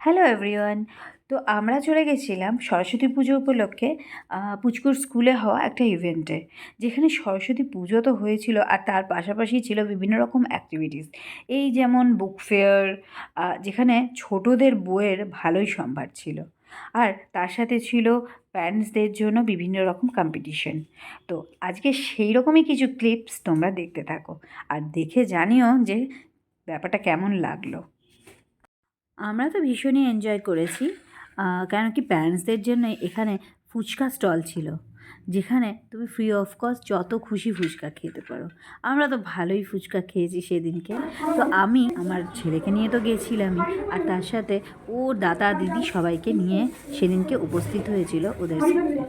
Hello everyone. তো আমরা চলে গেছিলাম সরস্বতী পুজো উপলক্ষে পুচকুর স্কুলে হওয়া একটা ইভেন্টে, যেখানে সরস্বতী পুজো তো হয়েছিল আর তার পাশাপাশি ছিল বিভিন্ন রকম অ্যাক্টিভিটিস। এই যেমন বুক ফেয়ার, যেখানে ছোটদের বইয়ের ভালোই সম্ভার ছিল। আর তার সাথে ছিল প্যারেন্টসদের জন্য বিভিন্ন রকম কম্পিটিশন। তো আজকে সেই রকমই কিছু ক্লিপস তোমরা দেখতে থাকো আর দেখে জানিও যে ব্যাপারটা কেমন লাগলো। আমরা তো ভীষণই এনজয় করেছি, কেন কি প্যারেন্টসদের জন্য এখানে ফুচকা স্টল ছিল, যেখানে তুমি ফ্রি অফ কস্ট যত খুশি ফুচকা খেতে পারো। আমরা তো ভালোই ফুচকা খেয়েছি সেদিনকে। তো আমি আমার ছেলেকে নিয়ে তো গেছিলামই, আর তার সাথে ওর দাদা দিদি সবাইকে নিয়ে সেদিনকে উপস্থিত হয়েছিল ওদের স্কুলে।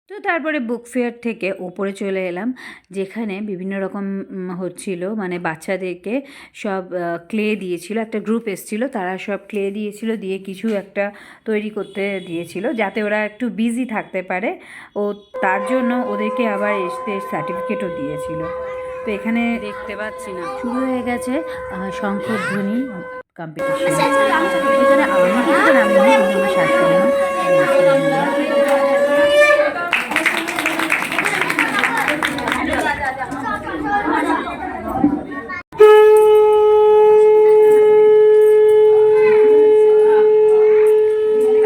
তো তারপরে বুক ফেয়ার থেকে ওপরে চলে এলাম, যেখানে বিভিন্ন রকম হচ্ছিল, মানে বাচ্চাদেরকে সব ক্লে দিয়েছিল। একটা গ্রুপ এসেছিলো, তারা সব ক্লে দিয়েছিল, দিয়ে কিছু একটা তৈরি করতে দিয়েছিল যাতে ওরা একটু বিজি থাকতে পারে। ও তার জন্য ওদেরকে আবার এসে সার্টিফিকেটও দিয়েছিল। তো এখানে দেখতে পাচ্ছি না, শুরু হয়ে গেছে শঙ্খধ্বনি কম্পিটিশন। এখানে আমি কিছুটা নামিনি, কিন্তু আমার শাশুড়ি মা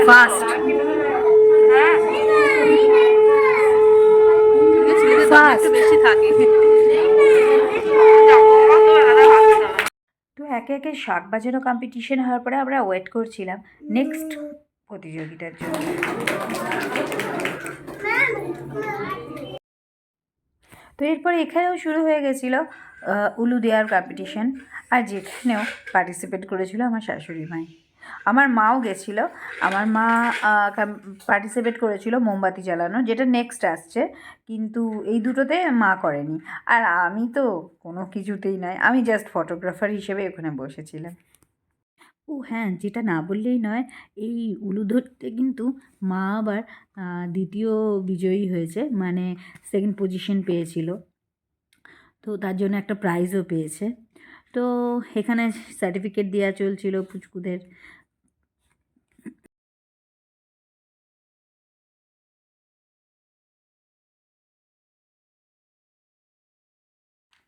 ফার্স্ট ফার্স্ট বেশি থাকে। তো একে একে শাক বাজানো কম্পিটিশন হওয়ার পরে আমরা ওয়েট করছিলাম নেক্সট প্রতিযোগিতার জন্য। তো এরপরে এখানেও শুরু হয়ে গেছিলো উলু দেওয়ার কম্পিটিশন, আর যেখানেও পার্টিসিপেট করেছিল আমার শাশুড়ি মাই। আমার মাও গেছিলো। আমার মা পার্টিসিপেট করেছিল মোমবাতি জ্বালানো, যেটা নেক্সট আসছে, কিন্তু এই দুটোতে মা করেনি। আর আমি তো কোনো কিছুতেই নয়, আমি জাস্ট ফটোগ্রাফার হিসেবে ওখানে বসেছিলাম। ও হ্যাঁ, যেটা না বললেই নয়, এই উলু ধরতে কিন্তু মা আবার দ্বিতীয় বিজয়ী হয়েছে, মানে সেকেন্ড পজিশন পেয়েছিল। তো তার জন্য একটা প্রাইজও পেয়েছে। তো এখানে সার্টিফিকেট দেওয়া চলছিল পুচকুদের।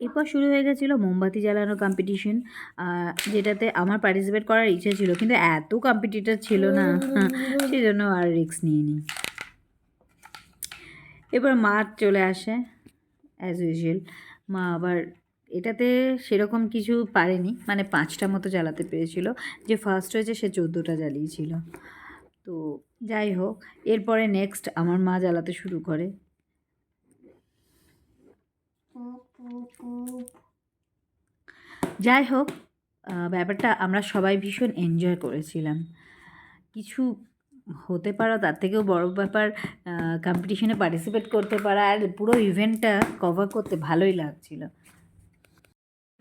এরপর শুরু হয়ে গেছিলো মোমবাতি জ্বালানো কম্পিটিশন, যেটাতে আমার পার্টিসিপেট করার ইচ্ছে ছিল, কিন্তু এত কম্পিটিটার ছিল না, সেই জন্য আর রিস্ক নিইনি। এবার মা চলে আসে অ্যাজ ইউজুয়াল। মা আবার এটাতে সেরকম কিছু পারেনি, মানে 5টা মতো জ্বালাতে পেরেছিল। যে ফার্স্ট হয়েছে সে 14টা জ্বালিয়েছিল। তো যাই হোক, এরপরে নেক্সট আমার মা জ্বালাতে শুরু করে। যাই হোক, ব্যাপারটা আমরা সবাই ভীষণ এনজয় করেছিলাম। কিছু হতে পারা তার থেকেও বড় ব্যাপার কম্পিটিশনে পার্টিসিপেট করতে পারা, আর পুরো ইভেন্টটা কভার করতে ভালোই লাগছিল।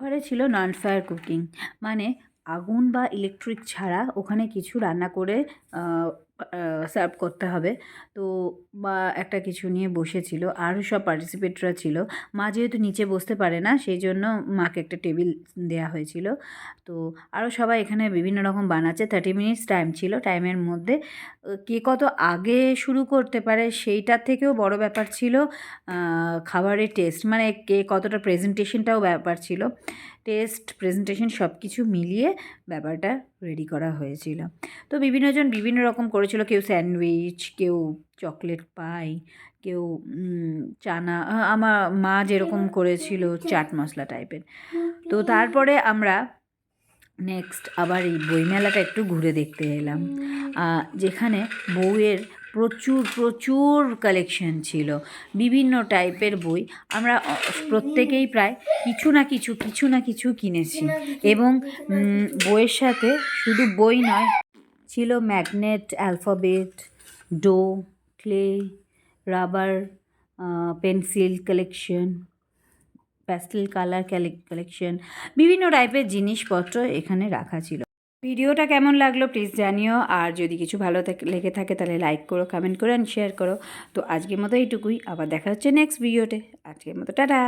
ঘরে ছিল নন ফায়ার কুকিং, মানে আগুন বা ইলেকট্রিক ছাড়া ওখানে কিছু রান্না করে সার্ভ করতে হবে। তো বা একটা কিছু নিয়ে বসেছিল, আরও সব পার্টিসিপেটরা ছিল। মা যেহেতু নিচে বসতে পারে না, সেই জন্য মাকে একটা টেবিল দেওয়া হয়েছিল। তো আরও সবাই এখানে বিভিন্ন রকম বানাচ্ছে। 30 মিনিটস টাইম ছিল, টাইমের মধ্যে কে কত আগে শুরু করতে পারে সেইটার থেকেও বড় ব্যাপার ছিল খাবারের টেস্ট, মানে কে কতটা প্রেজেন্টেশনটাও ব্যাপার ছিল। টেস্ট, প্রেজেন্টেশন সব কিছু মিলিয়ে ব্যাপারটা রেডি করা হয়েছিল। তো বিভিন্নজন বিভিন্ন রকম করেছিল, কেউ স্যান্ডউইচ, কেউ চকলেট পাই, কেউ চানা, আমার মা যেরকম করেছিল চাট মশলা টাইপের। তো তারপরে আমরা নেক্সট আবার এই বইমেলাটা একটু ঘুরে দেখতে এলাম, যেখানে বইয়ের প্রচুর প্রচুর কালেকশন ছিল, বিভিন্ন টাইপের বই। আমরা প্রত্যেকেই প্রায় কিছু না কিছু কিনেছি, এবং বইয়ের সাথে শুধু বই নয়, ছিল magnet, alphabet, dough, clay, rubber, pencil collection, pastel colour collection, বিভিন্ন টাইপের জিনিসপত্র এখানে রাখা ছিল। ভিডিওটা কেমন লাগলো প্লিজ জানিও, আর যদি কিছু ভালো লেগে থাকে তাহলে লাইক করো, কমেন্ট করো অ্যান্ড শেয়ার করো। তো আজকের মতো এইটুকুই, আবার দেখা হচ্ছে নেক্সট ভিডিওতে। আজকের মতো টাটা।